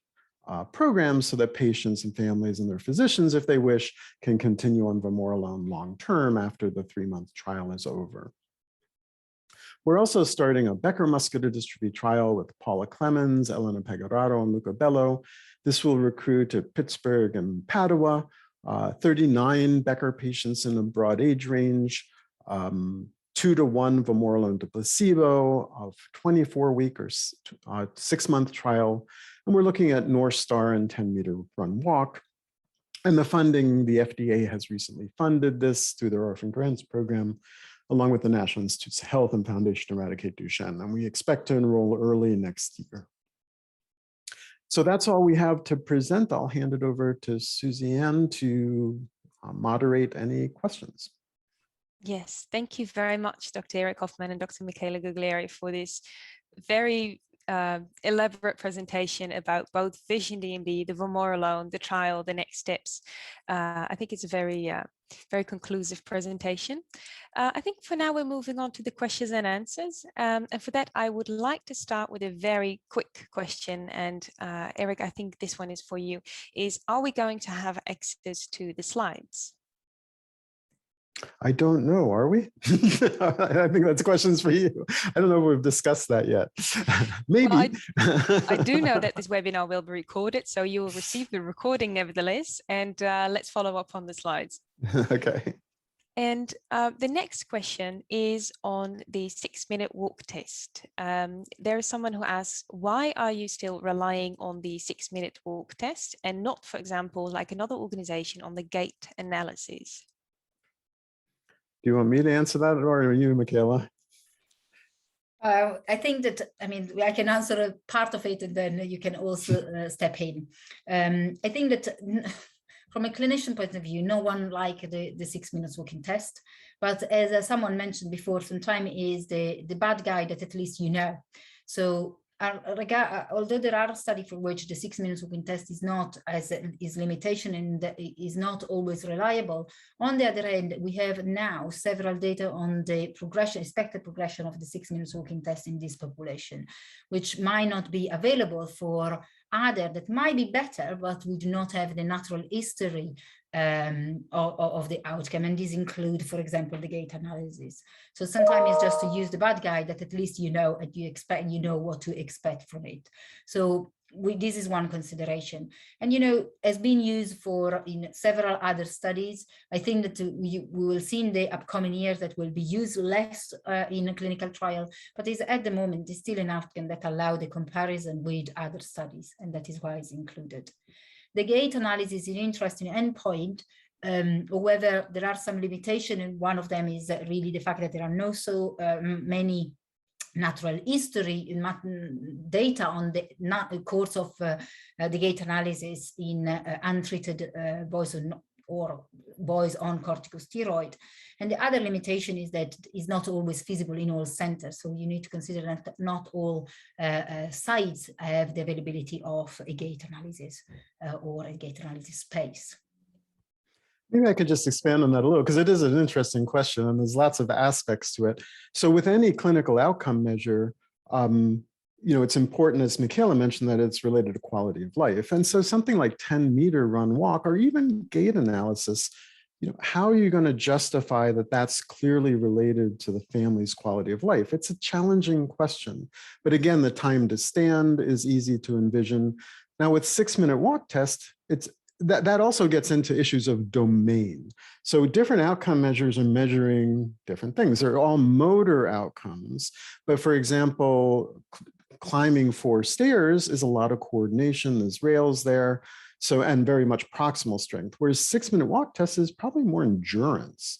programs so that patients and families and their physicians, if they wish, can continue on Vamorolone long-term after the 3-month trial is over. We're also starting a Becker muscular dystrophy trial with Paula Clemens, Elena Pegoraro, and Luca Bello. This will recruit to Pittsburgh and Padua. 39 Becker patients in a broad age range, 2-to-1 Vamorolone to placebo of 24-week or 6-month trial. And we're looking at North Star and 10-meter run walk. And the funding, the FDA has recently funded this through their Orphan Grants program, along with the National Institutes of Health and Foundation to Eradicate Duchenne. And we expect to enroll early next year. So that's all we have to present. I'll hand it over to Suzanne to moderate any questions. Yes, thank you very much, Dr. Eric Hoffman and Dr. Michela Guglieri, for this very elaborate presentation about both VISION-DMD, the Vamorolone, the trial, the next steps. I think it's a very, very conclusive presentation. I think for now we're moving on to the questions and answers. And for that, I would like to start with a very quick question. And Eric, I think this one is for you, are we going to have access to the slides? I don't know, are we? I think that's questions for you. I don't know if we've discussed that yet. Maybe. Well, I do know that this webinar will be recorded, so you will receive the recording nevertheless, and let's follow up on the slides. Okay. And the next question is on the 6-minute walk test. There is someone who asks, why are you still relying on the 6-minute walk test and not, for example, like another organization on the gait analysis? Do you want me to answer that, or you, Michela? I think that, I mean, I can answer a part of it and then you can also step in. I think that from a clinician point of view, no one like the 6 minutes walking test, but as someone mentioned before, sometimes is the bad guy that at least you know. So although there are studies for which the 6 minutes walking test is not as is limitation and is not always reliable, on the other hand, we have now several data on the progression, expected progression of the 6 minutes walking test in this population, which might not be available for other that might be better, but we do not have the natural history of the outcome, and these include, for example, the gait analysis. So sometimes it's just to use the bad guy that at least you know and you know what to expect from it. So this is one consideration, and has been used in several other studies. I think that we will see in the upcoming years that will be used less in a clinical trial, but is at the moment is still an outcome that allow the comparison with other studies, and that is why it's included. The gait analysis is an interesting endpoint. However, there are some limitations, and one of them is really the fact that there are not so many natural history data on the course of the gait analysis in untreated boys or boys on corticosteroid. And the other limitation is that it's not always feasible in all centers. So you need to consider that not all sites have the availability of a gait analysis or a gait analysis space. Maybe I could just expand on that a little, because it is an interesting question and there's lots of aspects to it. So with any clinical outcome measure, it's important, as Michela mentioned, that it's related to quality of life. And so something like 10-meter run walk or even gait analysis, how are you going to justify that that's clearly related to the family's quality of life? It's a challenging question. But again, the time to stand is easy to envision. Now with 6-minute walk test, that also gets into issues of domain. So different outcome measures are measuring different things. They're all motor outcomes. But for example, climbing 4 stairs is a lot of coordination. There's rails there. So, and very much proximal strength, whereas 6-minute walk test is probably more endurance,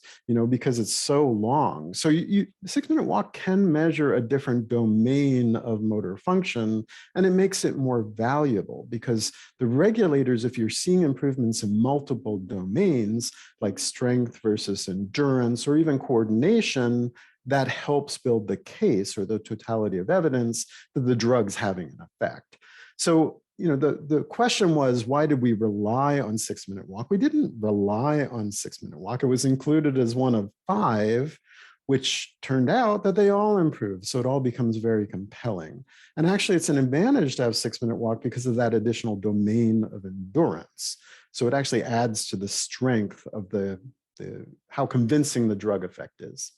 because it's so long. So 6-minute walk can measure a different domain of motor function, and it makes it more valuable because the regulators, if you're seeing improvements in multiple domains, like strength versus endurance, or even coordination, that helps build the case or the totality of evidence that the drug's having an effect. So, the question was, why did we rely on 6-minute walk? We didn't rely on 6-minute walk. It was included as one of 5, which turned out that they all improved. So it all becomes very compelling. And actually, it's an advantage to have 6-minute walk because of that additional domain of endurance. So it actually adds to the strength of how convincing the drug effect is.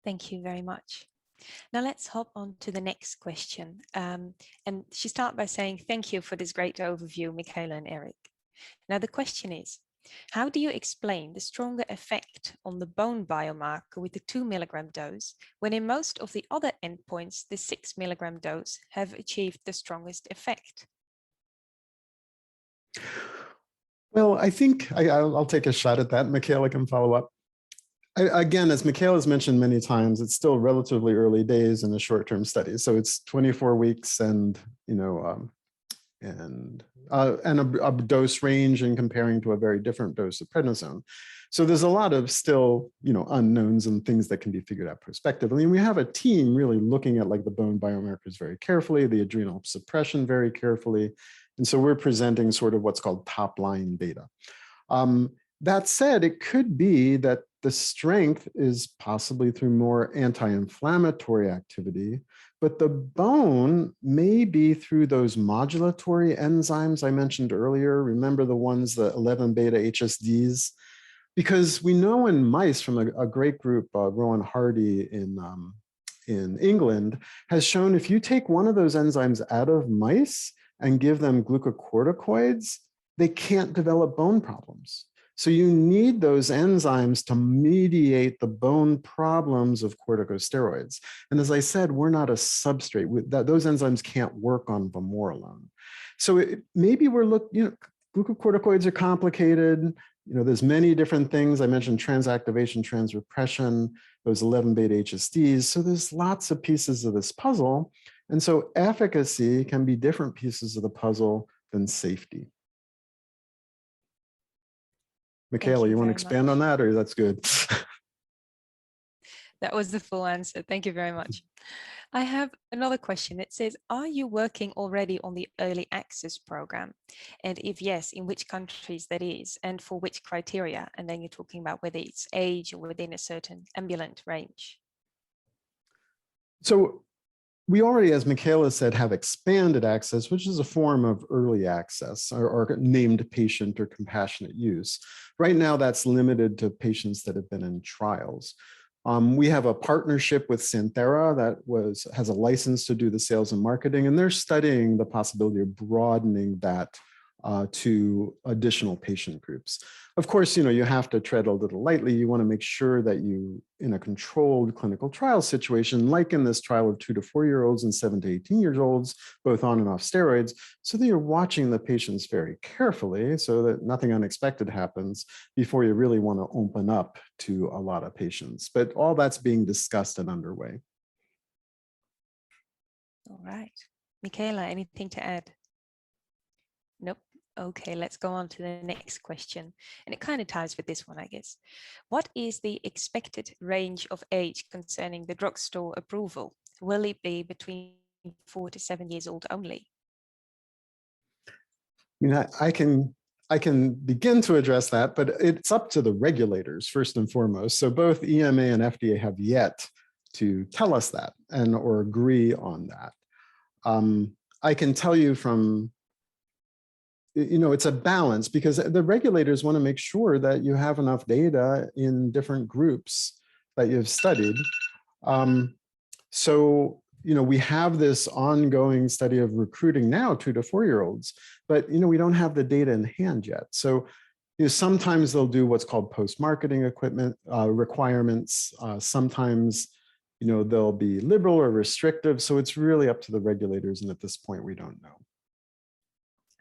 Thank you very much. Now let's hop on to the next question. And she started by saying, thank you for this great overview, Michela and Eric. Now the question is, how do you explain the stronger effect on the bone biomarker with the 2 milligram dose, when in most of the other endpoints, the 6 milligram dose have achieved the strongest effect? Well, I think I'll take a shot at that. Michaela can follow up. Again, as Michaela has mentioned many times, it's still relatively early days in a short-term study. So it's 24 weeks and, a dose range and comparing to a very different dose of prednisone. So there's a lot of still, unknowns and things that can be figured out prospectively. And we have a team really looking at like the bone biomarkers very carefully, the adrenal suppression very carefully. And so we're presenting sort of what's called top-line data. That said, it could be that the strength is possibly through more anti-inflammatory activity, but the bone may be through those modulatory enzymes I mentioned earlier. Remember the ones, the 11-beta HSDs? Because we know in mice from a great group, Rowan Hardy in England, has shown if you take one of those enzymes out of mice and give them glucocorticoids, they can't develop bone problems. So you need those enzymes to mediate the bone problems of corticosteroids. And as I said, we're not a substrate. Those enzymes can't work on Vamorolone. So maybe we're looking, glucocorticoids are complicated. There's many different things. I mentioned transactivation, transrepression, those 11-beta HSDs. So there's lots of pieces of this puzzle. And so efficacy can be different pieces of the puzzle than safety. Michaela, you want to expand on that, or that's good? That was the full answer. Thank you very much. I have another question. It says, are you working already on the early access program? And if yes, in which countries that is, and for which criteria? And then you're talking about whether it's age or within a certain ambulant range. So we already, as Michaela said, have expanded access, which is a form of early access or named patient or compassionate use. Right now, that's limited to patients that have been in trials. We have a partnership with Santhera that has a license to do the sales and marketing, and they're studying the possibility of broadening that to additional patient groups. Of course, you have to tread a little lightly. You want to make sure that you, in a controlled clinical trial situation, like in this trial of 2 to 4-year-olds and 7 to 18-year-olds, both on and off steroids, so that you're watching the patients very carefully so that nothing unexpected happens before you really want to open up to a lot of patients. But all that's being discussed and underway. All right. Michaela, anything to add? Nope. Okay, let's go on to the next question. And it kind of ties with this one, I guess. What is the expected range of age concerning the drugstore approval? Will it be between 4 to 7 years old only? I can begin to address that, but it's up to the regulators first and foremost. So both EMA and FDA have yet to tell us that or agree on that. I can tell you from, it's a balance because the regulators want to make sure that you have enough data in different groups that you've studied. We have this ongoing study of recruiting now 2 to 4-year-olds, but we don't have the data in hand yet. So sometimes they'll do what's called post-marketing equipment requirements. Sometimes they'll be liberal or restrictive. So it's really up to the regulators, and at this point we don't know.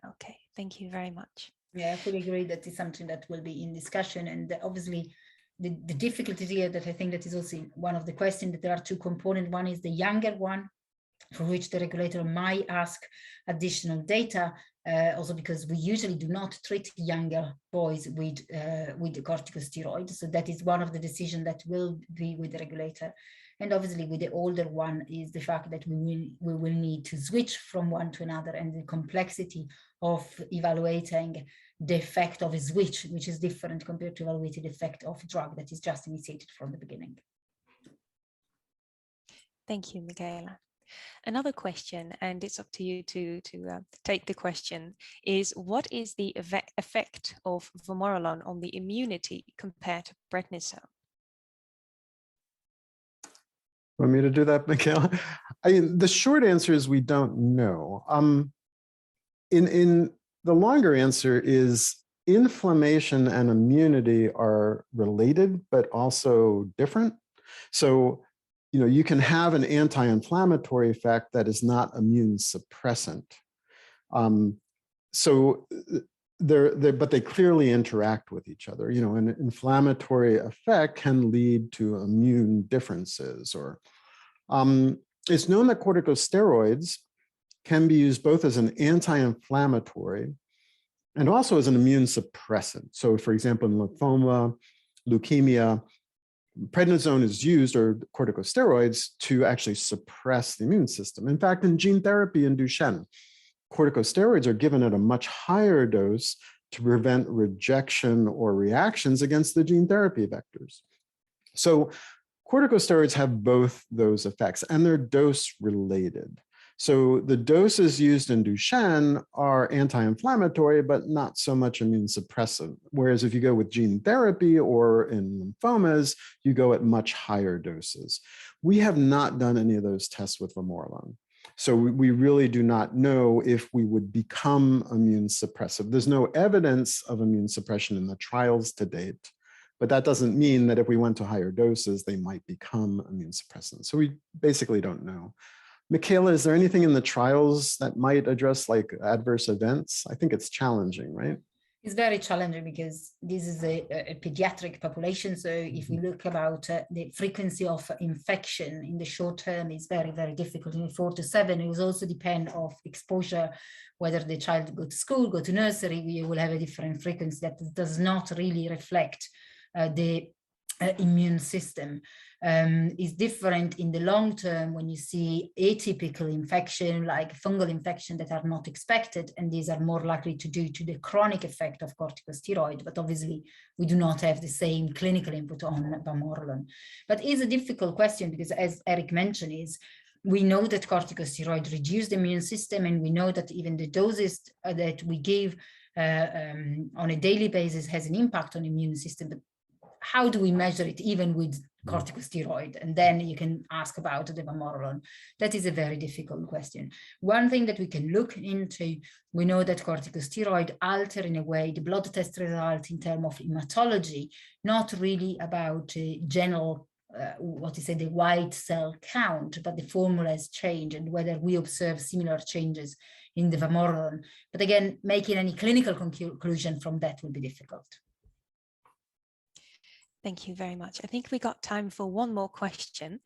Okay, thank you very much. Yeah, I fully agree that is something that will be in discussion, and obviously the difficulty here that I think that is also one of the questions, that there are two components. One is the younger one, for which the regulator might ask additional data, also because we usually do not treat younger boys with the corticosteroid. So that is one of the decisions that will be with the regulator. And obviously with the older one is the fact that we will need to switch from one to another, and the complexity of evaluating the effect of a switch, which is different compared to evaluating the effect of a drug that is just initiated from the beginning. Thank you, Michaela. Another question, and it's up to you to take the question, is what is the effect of Vamorolone on the immunity compared to prednisone? Want me to do that, Michaela? The short answer is we don't know. In the longer answer is inflammation and immunity are related, but also different. So, you can have an anti-inflammatory effect that is not immune suppressant. But they clearly interact with each other. An inflammatory effect can lead to immune differences. Or it's known that corticosteroids can be used both as an anti-inflammatory and also as an immune suppressant. So, for example, in lymphoma, leukemia, prednisone is used, or corticosteroids, to actually suppress the immune system. In fact, in gene therapy in Duchenne, corticosteroids are given at a much higher dose to prevent rejection or reactions against the gene therapy vectors. So corticosteroids have both those effects, and they're dose related. So the doses used in Duchenne are anti-inflammatory, but not so much immune suppressive. Whereas if you go with gene therapy or in lymphomas, you go at much higher doses. We have not done any of those tests with Vamorolone. So we really do not know if we would become immune suppressive. There's no evidence of immune suppression in the trials to date, but that doesn't mean that if we went to higher doses, they might become immune suppressant. So we basically don't know. Michaela, is there anything in the trials that might address like adverse events? I think it's challenging, right? It's very challenging because this is a pediatric population. So if we look about the frequency of infection in the short term, is very, very difficult. In 4 to 7, it will also depend of exposure, whether the child go to school, go to nursery, we will have a different frequency that does not really reflect the immune system. Is different in the long term when you see atypical infection like fungal infection that are not expected, and these are more likely to due to the chronic effect of corticosteroid, but obviously we do not have the same clinical input on Vamorolone. But it's a difficult question because, as Eric mentioned, is we know that corticosteroid reduce the immune system, and we know that even the doses that we give on a daily basis has an impact on the immune system. But how do we measure it even with corticosteroid? And then you can ask about the Vamorolone. That is a very difficult question. One thing that we can look into, we know that corticosteroid alter in a way the blood test result in terms of hematology, not really about general the white cell count, but the formulas change and whether we observe similar changes in the Vamorolone. But again, making any clinical conclusion from that will be difficult. Thank you very much. I think we got time for one more question,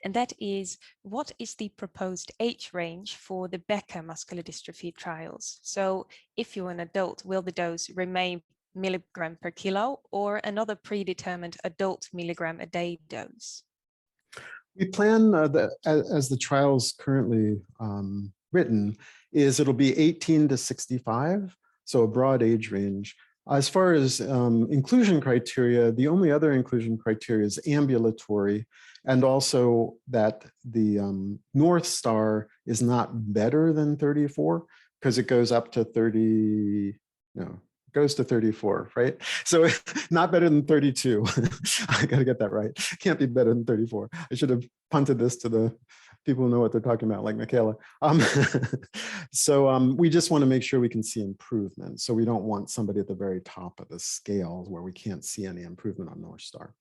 and that is, what is the proposed age range for the Becker muscular dystrophy trials? So if you're an adult, will the dose remain milligram per kilo or another predetermined adult milligram a day dose? We plan as the trial's currently written, is it'll be 18 to 65, so a broad age range. As far as inclusion criteria, the only other inclusion criteria is ambulatory, and also that the North Star is not better than 34, because it goes up to 30, goes to 34, right? So not better than 32. I got to get that right. Can't be better than 34. I should have punted this to the people who know what they're talking about, like Michaela. So we just want to make sure we can see improvement. So we don't want somebody at the very top of the scale where we can't see any improvement on North Star.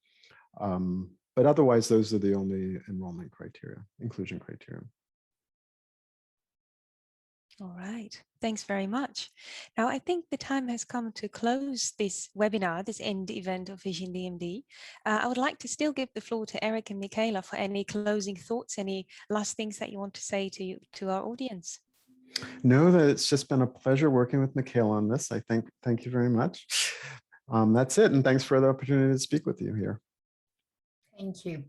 But otherwise, those are the only enrollment criteria, inclusion criteria. All right, thanks very much. Now, I think the time has come to close this webinar, this end event of VISION-DMD. I would like to still give the floor to Eric and Michaela for any closing thoughts, any last things that you want to say to our audience. No, that it's just been a pleasure working with Michaela on this. Thank you very much. That's it, and thanks for the opportunity to speak with you here. Thank you.